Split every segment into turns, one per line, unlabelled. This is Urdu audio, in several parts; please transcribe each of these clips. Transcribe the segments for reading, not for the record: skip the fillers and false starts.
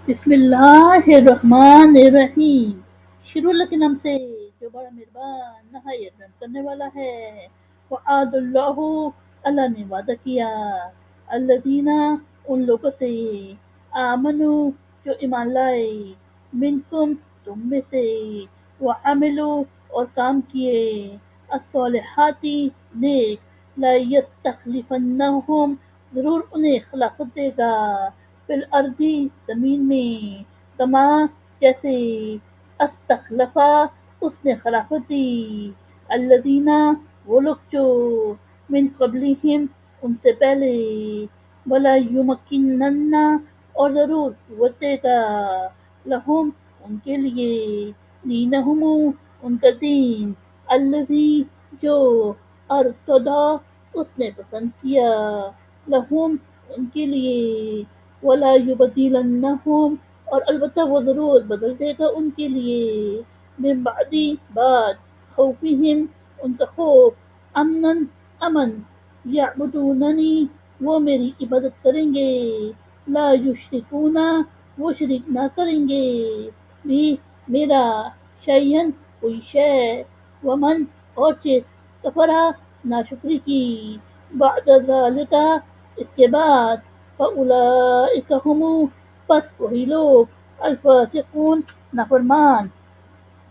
بسم اللہ الرحمن الرحیم۔ شروع اللہ کے نام سے جو بڑا مہربان نہایت رحم کرنے والا ہے۔ وعد اللہ، اللہ نے وعدہ کیا، الذین ان لوگوں سے، آمنو جو ایمان لائے، منکم تم میں سے، وعملو اور کام کیے، الصالحات نیک، لا یستخلفنہم ضرور انہیں خلافت دے گا، فی الارض زمین میں، کما جیسے، استخلفا اس نے خلافت دی، الذین وہ لوگ جو، من قبلہم ان سے پہلے، ولا یمکنن اور ضرور قوت دے گا، لہم ان کے لیے، دینہم ان کا دین، الذی جو، ارتضی اس نے پسند کیا، لہم ان کے لیے، ولا یبدلنہم اور البتہ وہ ضرور بدل دے گا ان کے لیے، من بعدی بعد، خوفہم ان کا خوف، امن امن، یعبدوننی وہ میری عبادت کریں گے، لا یشرکون وہ شریک نہ کریں گے، بھی میرا، شیئن کوئی شے، ومن اور چیز، کفرا ناشکری کی، بعد ذالک اس کے بعد، فاولئک ہم پس وہی لوگ، الفاسقون نافرمان،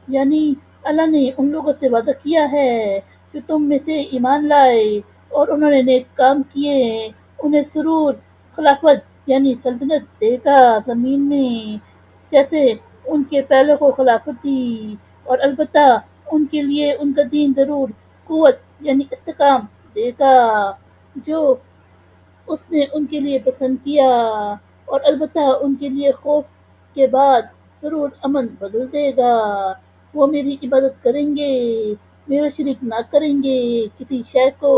یعنی اللہ نے ان لوگوں سے وعدہ کیا ہے جو تم میں سے ایمان لائے اور انہوں نے نیک کام کیے، انہیں ضرور خلافت یعنی سلطنت دے گا زمین میں، جیسے ان کے پہلوں کو خلافت دی، اور البتہ ان کے لیے ان کا دین ضرور قوت یعنی استحکام دے گا، جو اس نے ان کے لیے پسند کیا، اور البتہ ان کے لیے خوف کے بعد ضرور امن بدل دے گا، وہ میری عبادت کریں گے، میرا شریک نہ کریں گے کسی شے کو،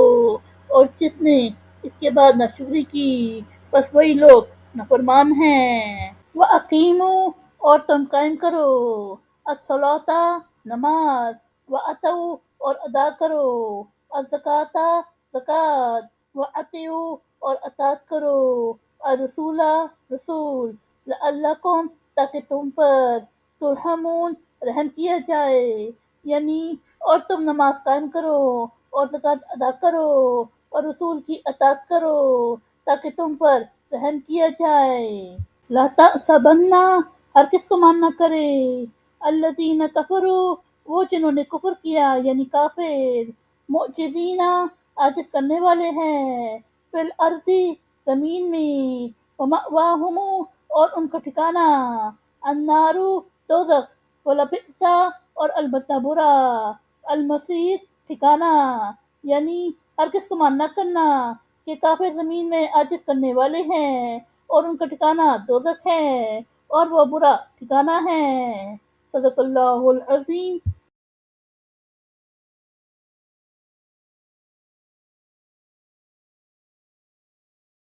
اور جس نے اس کے بعد ناشکری کی بس وہی لوگ نافرمان ہیں۔ وَأَقِیمُوا اور تم قائم کرو، الصَّلَاةَ نماز، وَآتُوا اور ادا کرو، الزکوٰۃ زکوٰۃ، وَأَطِیعُوا اور اطاعت کرو، الرسول رسول، لعلکم تاکہ تم پر، ترحمون رحم کیا جائے، یعنی اور تم نماز قائم کرو اور زکوٰۃ ادا کرو اور رسول کی اطاعت کرو تاکہ تم پر رحم کیا جائے۔ لا تحسبن ہرگز گمان نہ کرے، الذین کفروا وہ جنہوں نے کفر کیا یعنی کافر، معجزین عاجز کرنے والے ہیں، فی الارض زمین میں، ومأواہم اور ان کا ٹھکانہ، النار دوزخ، ولبئس اور البتہ برا، المصیر ٹھکانہ، یعنی ہرگز گمان نہ کرنا کہ کافر زمین میں عاجز کرنے والے ہیں اور ان کا ٹھکانہ دوزخ ہے اور وہ برا ٹھکانہ ہے۔ صدق اللہ العظیم۔